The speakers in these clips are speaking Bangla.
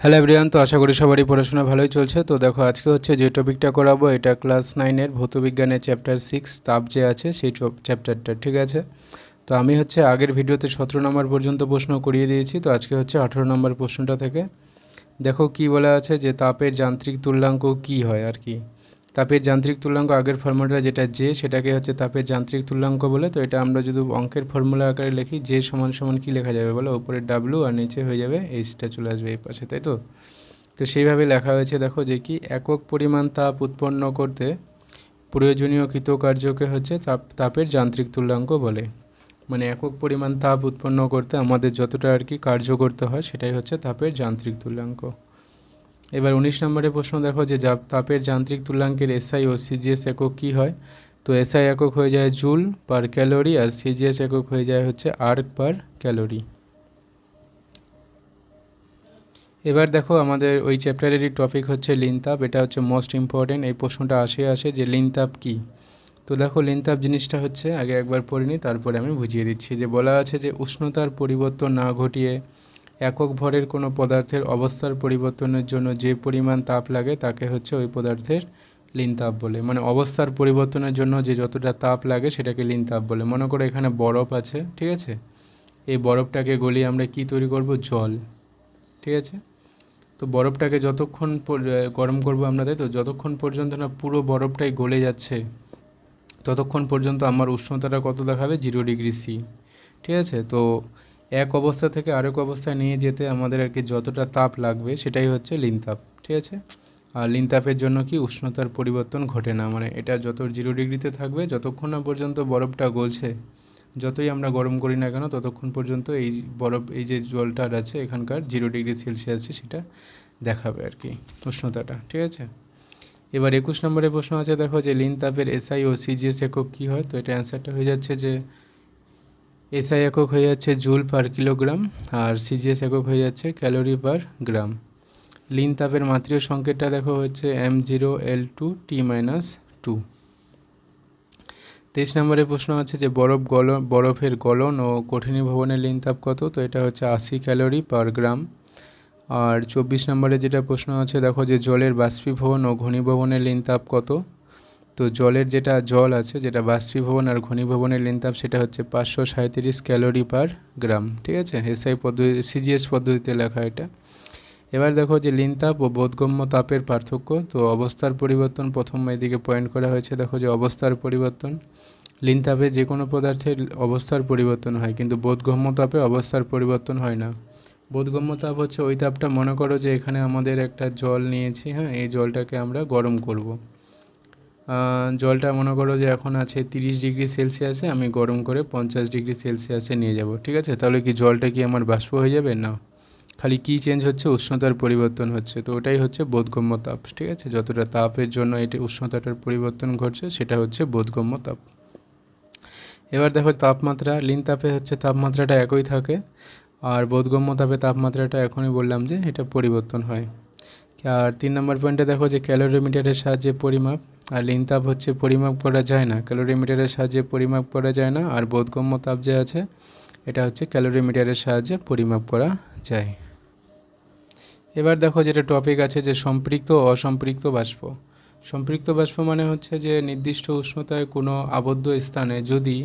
হ্যালো এভরিওয়ান, তো আশা করি সবারই পড়াশোনা ভালোই চলছে। তো দেখো আজকে হচ্ছে যে টপিকটা করাবো এটা ক্লাস 9-এর ভৌতবিজ্ঞানের চ্যাপ্টার 6 তাপ যে আছে সেই চ্যাপ্টারটা, ঠিক আছে। তো আমি হচ্ছে আগের ভিডিওতে 17 নম্বর পর্যন্ত প্রশ্ন করিয়ে দিয়েছি, তো আজকে হচ্ছে 18 নম্বর প্রশ্নটা থেকে দেখো কি বলা আছে যে তাপের যান্ত্রিক তুল্যাঙ্ক কি হয় আর কি। তাপের যান্ত্রিক তুল্যাঙ্ক আগের ফর্মুলা যেটা যে সেটাকে হচ্ছে তাপের যান্ত্রিক তুল্যাঙ্ক বলে। তো এটা আমরা যদি অঙ্কের ফর্মুলা আকারে লিখি যে সমান সমান কী লেখা যাবে বলো, উপরে ডাব্লু আর নিচে হয়ে যাবে এইচটা চলে আসবে এই পাশে, তাই তো। তো সেইভাবে লেখা হয়েছে দেখো যে কি একক পরিমাণ তাপ উৎপন্ন করতে প্রয়োজনীয় কৃতকার্যকে হচ্ছে তাপের যান্ত্রিক তুল্যাঙ্ক বলে। মানে একক পরিমাণ তাপ উৎপন্ন করতে আমাদের যতটা আর কি কার্য করতে হয় সেটাই হচ্ছে তাপের যান্ত্রিক তুল্যাঙ্ক। এবার 19 নম্বরের প্রশ্ন দেখো যে তাপের যান্ত্রিক তুল্যাঙ্কের এসআই ও সিজিএস একক কী হয়। তো এসআই একক হয়ে যায় জুল পার ক্যালোরি আর সিজিএস একক হয়ে যায় হচ্ছে আর্ক পার ক্যালোরি। এবার দেখো আমাদের ওই চ্যাপ্টারেরই টপিক হচ্ছে লিনতাপ। এটা হচ্ছে মোস্ট ইম্পর্টেন্ট, এই প্রশ্নটা আসে যে লিনতাপ কি। তো দেখো লিনতাপ জিনিসটা হচ্ছে আগে একবার পড়ে নিই, তারপরে আমি বুঝিয়ে দিচ্ছি। যে বলা আছে যে উষ্ণতার পরিবর্তন না ঘটিয়ে একক ভরের কোনো পদার্থের অবস্থার পরিবর্তনের জন্য যে পরিমাণ তাপ লাগে তাকে হচ্ছে ওই পদার্থের লিনতাপ বলে। মানে অবস্থার পরিবর্তনের জন্য যে যতটা তাপ লাগে সেটাকে লিনতাপ বলে। মনে করো এখানে বরফ আছে, ঠিক আছে, এই বরফটাকে গলিয়ে আমরা কি তৈরি করব, জল, ঠিক আছে। তো বরফটাকে যতক্ষণ গরম করব আমরা, তাই তো, যতক্ষণ পর্যন্ত না পুরো বরফটাই গলে যাচ্ছে ততক্ষণ পর্যন্ত আমার উষ্ণতাটা কত দেখাবে, 0°C, ঠিক আছে। তো এক অবস্থা থেকে আরেক অবস্থায় নিয়ে যেতে আমাদের আর কি যতটা তাপ লাগবে সেটাই হচ্ছে লিনতাপ, ঠিক আছে। আর লিনতাপের জন্য কি উষ্ণতার পরিবর্তন ঘটে না, মানে এটা যত 0°তে থাকবে যতক্ষণ না পর্যন্ত বরফটা গলছে, যতই আমরা গরম করি না কেন ততক্ষণ পর্যন্ত এই বরফ, এই যে জলটা আছে এখানকার 0°C সেটা দেখাবে আর কি উষ্ণতাটা, ঠিক আছে। এবার 21 নম্বরের প্রশ্ন আছে দেখো যে লিনতাপের এসআই ও সিজিএস একক কী হয়। তো এটা অ্যান্সারটা হয়ে যাচ্ছে যে এসআই একক হয়ে যাচ্ছে জুল পার কিলোগ্রাম আর সিজিএস একক হয়ে যাচ্ছে ক্যালোরি পার গ্রাম। লিনতাপের মাত্রিয় সংকেতটা দেখো হচ্ছে M0L2T-2। 23 নম্বরের প্রশ্ন আছে যে বরফের গলন ও কঠিনীভবনের লিনতাপ কত। তো এটা হচ্ছে 80 ক্যালোরি পার গ্রাম। আর 24 নম্বরে যেটা প্রশ্ন আছে দেখো যে জলের বাষ্পীভবন ও ঘনীভবনের লিনতাপ কত। তো জলের যেটা জল আছে যেটা বাষ্পীভবন আর ঘনীভবনের লিনতাপ সেটা হচ্ছে 537 ক্যালোরি পার গ্রাম, ঠিক আছে। এসআই পদ্ধতি সিজিএস পদ্ধতিতে লেখা এটা। এবার দেখো যে লিনতাপ ও বোধগম্য তাপের পার্থক্য। তো অবস্থার পরিবর্তন প্রথম এদিকে পয়েন্ট করা হয়েছে, দেখো যে অবস্থার পরিবর্তন, লিনতাপে যে কোনো পদার্থের অবস্থার পরিবর্তন হয় কিন্তু বোধগম্য তাপে অবস্থার পরিবর্তন হয় না। বোধগম্য তাপ হচ্ছে ওই তাপটা, মনে করো যে এখানে আমাদের একটা জল নিয়েছি, হ্যাঁ, এই জলটাকে আমরা গরম করব। জলটা মনে করো যে এখন আছে 30°C, আমি গরম করে 50°C নিয়ে যাব, ঠিক আছে। তাহলে কি জলটা কি আমার বাষ্প হয়ে যাবে? না, খালি কি চেঞ্জ হচ্ছে, উষ্ণতার পরিবর্তন হচ্ছে। তো ওটাই হচ্ছে বোধগম্য তাপ, ঠিক আছে। যতটা তাপের জন্য এটি উষ্ণতাটার পরিবর্তন ঘটছে সেটা হচ্ছে বোধগম্য তাপ। এবার দেখো তাপমাত্রা, লিনতাপে হচ্ছে তাপমাত্রাটা একই থাকে আর বোধগম্য তাপে তাপমাত্রাটা এখনই বললাম যে এটা পরিবর্তন হয়। আর 3 নম্বর পয়েন্টে দেখো যে ক্যালোরিমিটারের সাহায্যে পরিমাপ। আর লিনতাপ হচ্ছে পরিমাপ করা যায় না, ক্যালোরিমিটারের সাহায্যে পরিমাপ করা যায় না। আর বোধগম্য তাপ যে আছে এটা হচ্ছে ক্যালোরিমিটারের সাহায্যে পরিমাপ করা যায়। এবার দেখো যেটা টপিক আছে যে সম্পৃক্ত ও অসম্পৃক্ত বাষ্প। সম্পৃক্ত বাষ্প মানে হচ্ছে যে নির্দিষ্ট উষ্ণতায় কোনো আবদ্ধ স্থানে যদি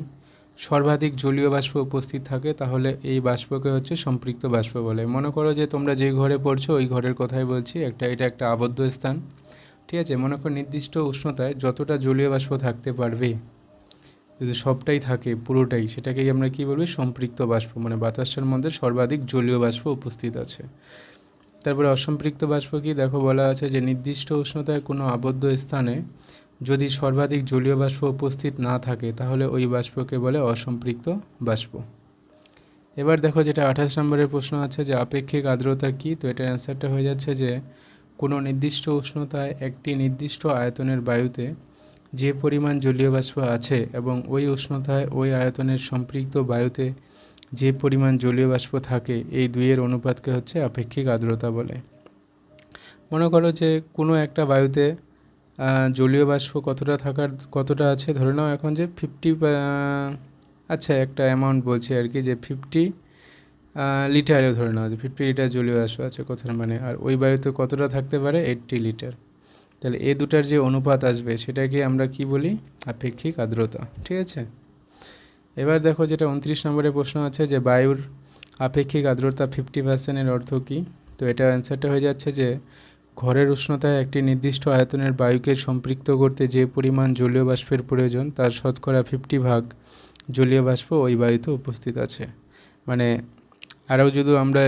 সর্বাধিক জলীয় বাষ্প উপস্থিত থাকে তাহলে এই বাষ্পকে হচ্ছে সম্পৃক্ত বাষ্প বলে। মনে করো যে তোমরা যেই ঘরে পড়ছো ওই ঘরের কথাই বলছি, এটা একটা আবদ্ধ স্থান, ঠিক আছে। মনে করো নির্দিষ্ট উষ্ণতায় যতটা জলীয় বাষ্প থাকতে পারবে, যদি সবটাই থাকে পুরোটাই, সেটাকেই আমরা কী বলবো, সম্পৃক্ত বাষ্প। মানে বাতাসের মধ্যে সর্বাধিক জলীয় বাষ্প উপস্থিত আছে। তারপরে অসম্পৃক্ত বাষ্প কি, দেখো বলা আছে যে নির্দিষ্ট উষ্ণতায় কোনো আবদ্ধ স্থানে যদি সর্বাধিক জলীয় বাষ্প উপস্থিত না থাকে তাহলে ওই বাষ্পকে বলে অসম্পৃক্ত বাষ্প। এবার দেখো যেটা 28 নম্বরের প্রশ্ন আছে যে আপেক্ষিক আর্দ্রতা কি। তো এটার অ্যান্সারটা হয়ে যাচ্ছে যে কোনো নির্দিষ্ট উষ্ণতায় একটি নির্দিষ্ট আয়তনের বায়ুতে যে পরিমাণ জলীয় বাষ্প আছে এবং ওই উষ্ণতায় ওই আয়তনের সম্পৃক্ত বায়ুতে যে পরিমাণ জলীয় বাষ্প থাকে এই দুইয়ের অনুপাতকে হচ্ছে আপেক্ষিক আর্দ্রতা বলে। মনে করো যে কোনো একটা বায়ুতে জলীয় বাষ্প কতটা আছে, ধরে নাও এখন যে 50, আচ্ছা একটা অ্যামাউন্ট বলছি আর কি, যে লিটারেও ধরে নেওয়া যায়, 50 লিটার জলীয় বাষ্প আছে কথার মানে। আর ওই বায়ুতে কতটা থাকতে পারে? 80 লিটার। তাহলে এই দুটার যে অনুপাত আসবে সেটাকে আমরা কি বলি? আপেক্ষিক আর্দ্রতা। ঠিক আছে, এবার দেখো যেটা 29 নম্বরের প্রশ্ন আছে যে বায়ুর আপেক্ষিক আর্দ্রতা 50%-এর অর্থ কী? তো এটা অ্যান্সারটা হয়ে যাচ্ছে যে ঘরের উষ্ণতায় একটি নির্দিষ্ট আয়তনের বায়ুকে সম্পৃক্ত করতে যে পরিমাণ জলীয় বাষ্পের প্রয়োজন তার শতকরা 50 ভাগ জলীয় বাষ্প ওই বায়ুতে উপস্থিত আছে। মানে আরও যদি আমরা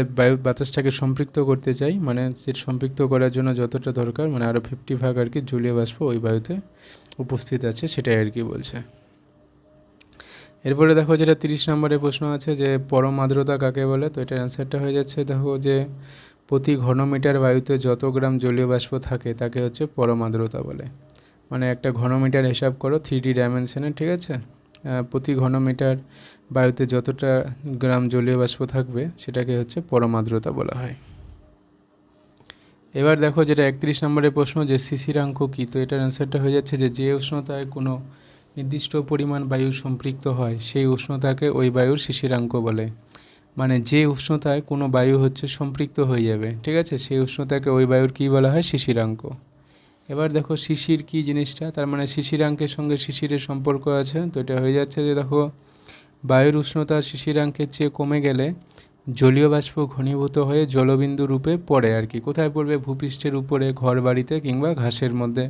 বাতাসটাকে সম্পৃক্ত করতে চাই, মানে সেটা সম্পৃক্ত করার জন্য যতটা দরকার, মানে আরও 50 ভাগ আর কি জলীয় বাষ্প ওই বায়ুতে উপস্থিত আছে, সেটাই আর কি বলছে। এরপরে দেখো যেটা 30 নম্বরের প্রশ্ন আছে যে পরম আর্দ্রতা কাকে বলে? তো এটার অ্যান্সারটা হয়ে যাচ্ছে দেখো যে প্রতি ঘনমিটার বায়ুতে যত গ্রাম জলীয় বাষ্প থাকে তাকে হচ্ছে পরম আর্দ্রতা বলে। মানে একটা ঘনমিটার হিসাব করো 3D ডাইমেনশনে, ঠিক আছে? প্রতি ঘনমিটার বায়ুতে যতটা গ্রাম জলীয় বাষ্প থাকবে সেটাকে হচ্ছে পরম আর্দ্রতা বলা হয়। এবার দেখো যেটা 31 নম্বরের প্রশ্ন যে শিশিরাঙ্ক কী? তো এটার অ্যান্সারটা হয়ে যাচ্ছে যে উষ্ণতায় কোনো নির্দিষ্ট পরিমাণ বায়ু সম্পৃক্ত হয় সেই উষ্ণতাকে ওই বায়ুর শিশিরাঙ্ক বলে। মানে যে উষ্ণতায় কোনো বায়ু হচ্ছে সম্পৃক্ত হয়ে যাবে, ঠিক আছে, সেই উষ্ণতাকে ওই বায়ুর কী বলা হয়? শিশিরাঙ্ক। এবার দেখো শিশির কী জিনিসটা, তার মানে শিশিরাঙ্কের সঙ্গে শিশিরের সম্পর্ক আছে। তো এটা হয়ে যাচ্ছে যে দেখো বায়ুর উষ্ণতা শিশিরাঙ্কের চেয়ে কমে গেলে জলীয় বাষ্প ঘনীভূত হয়ে জলবিন্দু রূপে পড়ে আর কি। কোথায় পড়বে? ভূপৃষ্ঠের উপরে, ঘর বাড়িতে কিংবা ঘাসের মধ্যে,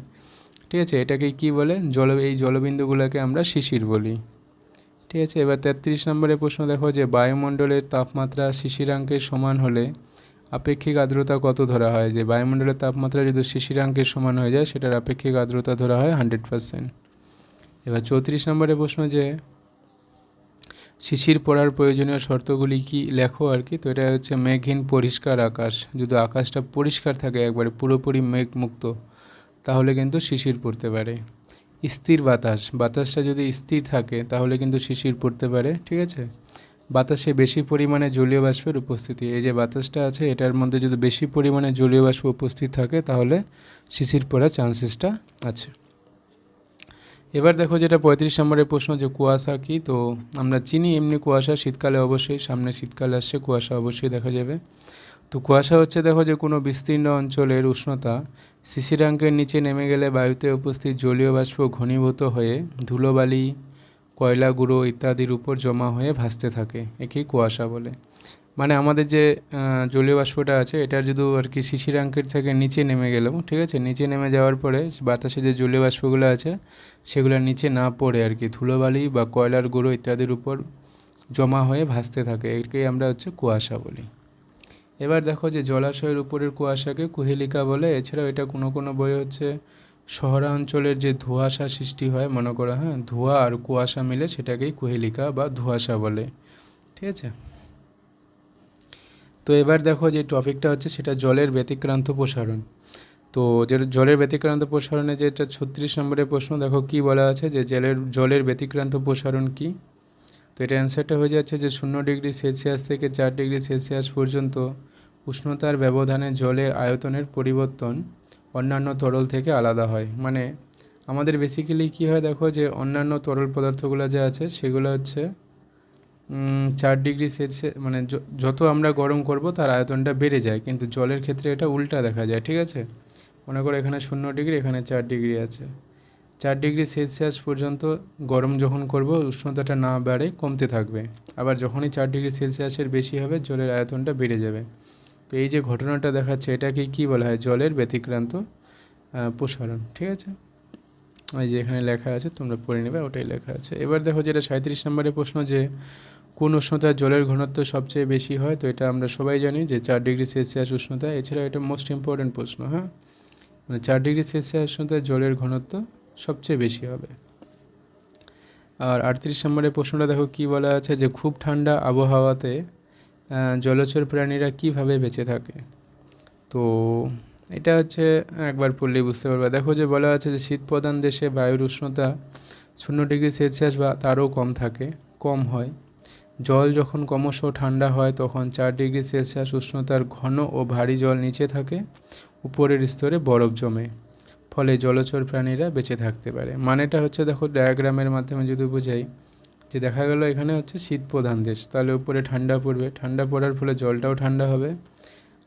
ঠিক আছে। এটাকে কি বলে? এই জলবিন্দুগুলোকে আমরা শিশির বলি, ঠিক আছে। এবার 33 নম্বরের প্রশ্ন দেখো যে বায়ুমণ্ডলের তাপমাত্রা শিশিরাঙ্কের সমান হলে আপেক্ষিক আর্দ্রতা কত ধরা হয়? যে বায়ুমণ্ডলের তাপমাত্রা যদি শিশিরাঙ্কের সমান হয়ে যায় সেটার আপেক্ষিক আর্দ্রতা ধরা হয় 100%। এবার 34 নম্বরের প্রশ্ন যে শিশির পড়ার প্রয়োজনীয় শর্তগুলি কি লেখো আর কি। তো এটা হচ্ছে মেঘহীন পরিষ্কার আকাশ, যদি আকাশটা পরিষ্কার থাকে একবারে পুরোপুরি মেঘ মুক্ত তাহলে কিন্তু শিশির পড়তে পারে। স্থির বাতাসটা যদি স্থির থাকে তাহলে কিন্তু শিশির পড়তে পারে, ঠিক আছে। বাতাসে বেশি পরিমাণে জলীয় বাষ্পের উপস্থিতি, এই যে বাতাসটা আছে এটার মধ্যে যদি বেশি পরিমাণে জলীয় বাষ্প উপস্থিত থাকে তাহলে শিশির পড়ার চান্সেসটা আছে। এবার দেখো যেটা 35 নম্বরের প্রশ্ন যে কুয়াশা কী? তো আমরা চিনি এমনি কুয়াশা শীতকালে, অবশ্যই সামনে শীতকাল আসছে, কুয়াশা অবশ্যই দেখা যাবে। তো কুয়াশা হচ্ছে দেখো যে কোনো বিস্তীর্ণ অঞ্চলের উষ্ণতা শিশিরাঙ্কের নিচে নেমে গেলে বায়ুতে উপস্থিত জলীয় বাষ্প ঘনীভূত হয়ে ধুলোবালি, কয়লা গুঁড়ো ইত্যাদির উপর জমা হয়ে ভাসতে থাকে, একেই কুয়াশা বলে। মানে আমাদের যে জলীয় বাষ্পটা আছে এটা যদি আর কি শিশিরাঙ্কের থেকে নিচে নেমে গেল, ঠিক আছে, নিচে নেমে যাওয়ার পরে বাতাসে যে জলীয় বাষ্পগুলো আছে সেগুলো নিচে না পড়ে আর কি ধুলোবালি বা কয়লার গুঁড়ো ইত্যাদির উপর জমা হয়ে ভাসতে থাকে, এটাকেই আমরা হচ্ছে কুয়াশা বলি। এবার দেখো যে জলাশয়ের উপরের কুয়াশাকে কুহেলিকা বলে। এছাড়াও এটা কোনো কোনো বই হচ্ছে শহরাঞ্চলের যে ধোঁয়াশা সৃষ্টি হয়, মনে করো হ্যাঁ, ধোঁয়া আর কুয়াশা মিলে সেটাকেই কুহেলিকা বা ধোঁয়াশা বলে, ঠিক আছে। তো এবার দেখো যে টপিকটা হচ্ছে সেটা জলের ব্যতিক্রান্ত প্রসারণ। তো যেটা জলের ব্যতিক্রান্ত প্রসারণে যেটা 36 নম্বরের প্রশ্ন দেখো কি বলা আছে যে জলের ব্যতিক্রান্ত প্রসারণ কি। তো এটা অ্যান্সারটা হয়ে যাচ্ছে যে 0°C থেকে 4°C পর্যন্ত উষ্ণতার ব্যবধানে জলের আয়তনের পরিবর্তন অন্যান্য তরল থেকে আলাদা হয়। মানে আমাদের বেসিক্যালি কী হয় দেখো যে অন্যান্য তরল পদার্থগুলো যা আছে সেগুলো হচ্ছে 4°C, মানে যত আমরা গরম করব তার আয়তনটা বেড়ে যায়, কিন্তু জলের ক্ষেত্রে এটা উল্টা দেখা যায়, ঠিক আছে। মনে করো এখানে 0°, এখানে 4° আছে, 4°C পর্যন্ত গরম যখন করব উষ্ণতাটা না বাড়ে কমতে থাকবে, আবার যখনই 4°C বেশি হবে জলের আয়তনটা বেড়ে যাবে। তো এই যে ঘটনাটা দেখাচ্ছে এটাকে কি বলা হয়? জলের ব্যতিক্রান্ত প্রসারণ, ঠিক আছে। এই যে এখানে লেখা আছে তোমরা পড়ে নেবে, ওটাই লেখা আছে। এবার দেখো যেটা 37 নম্বরের প্রশ্ন যে কোন উষ্ণতায় জলের ঘনত্ব সবচেয়ে বেশি হয়। তো এটা আমরা সবাই জানি যে 4°C উষ্ণতায়। এছাড়া এটা মোস্ট ইম্পর্টেন্ট প্রশ্ন, হ্যাঁ, মানে 4°C উষ্ণতায় জলের ঘনত্ব সবচেয়ে বেশি হবে। আর 38 নম্বরের প্রশ্নটা দেখো কি বলা আছে যে খুব ঠান্ডা আবহাওয়াতে জলচর প্রাণীরা কিভাবে বেঁচে থাকে। তো এটা হচ্ছে একবার পড়লেই বুঝতে পারবে। দেখো যে বলা আছে যে শীতপ্রধান দেশে বায়ুর উষ্ণতা 0°C বা তারও কম হয়। জল যখন ক্রমশ ঠান্ডা হয় তখন 4°C উষ্ণতার ঘন ও ভারী জল নিচে থাকে, উপরের স্তরে বরফ জমে, ফলে জলচর প্রাণীরা বেঁচে থাকতে পারে। মানেটা হচ্ছে দেখো ডায়াগ্রামের মাধ্যমে যদি বোঝাই যে দেখা গেল এখানে হচ্ছে শীত প্রধান দেশ, তাহলে উপরে ঠান্ডা পড়বে, ঠান্ডা পড়ার ফলে জলটাও ঠান্ডা হবে।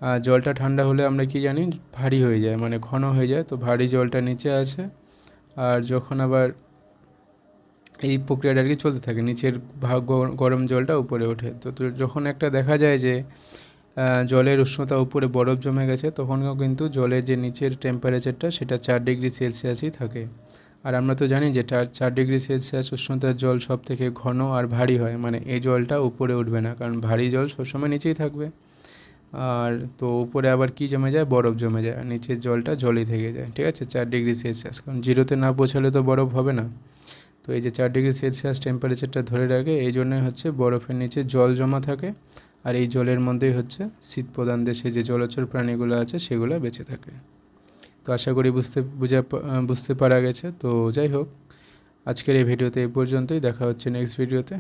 আর জলটা ঠান্ডা হলে আমরা কি জানি, ভারী হয়ে যায়, মানে ঘন হয়ে যায়। তো ভারী জলটা নিচে আসে, আর যখন আবার এই প্রক্রিয়াটা আর কি চলতে থাকে, নিচের গরম জলটা উপরে ওঠে। তো যখন একটা দেখা যায় যে জলের উষ্ণতা উপরে বরফ জমে গেছে, তখনও কিন্তু জলের যে নিচের টেম্পারেচারটা সেটা 4 ডিগ্রি সেলসিয়াসই থাকে। আর আমরা তো জানি যে 4 ডিগ্রি সেলসিয়াস উষ্ণতার জল সব থেকে ঘন আর ভারী হয়, মানে এই জলটা উপরে উঠবে না, কারণ ভারী জল সবসময় নিচেই থাকবে। আর তো উপরে আবার কি জমে যায়, বরফ জমে যায়, আর নিচের জলটা জলই থেকে যায়, ঠিক আছে, 4 ডিগ্রি সেলসিয়াস, কারণ জিরোতে না পৌঁছালে তো বরফ হবে না। তো এই যে 4 ডিগ্রি সেলসিয়াস টেম্পারেচারটা ধরে রাখে, এই জন্যই হচ্ছে বরফের নিচে জল জমা থাকে, আর এই জলের মধ্যেই হচ্ছে শীত প্রধান দেশে যে জলচর প্রাণীগুলো আছে সেগুলো বেঁচে থাকে। তো আশা করি বুঝতে পারা গেছে। তো যাই হোক, আজকের এই ভিডিওতে এই পর্যন্তই, দেখা হচ্ছে নেক্সট ভিডিওতে।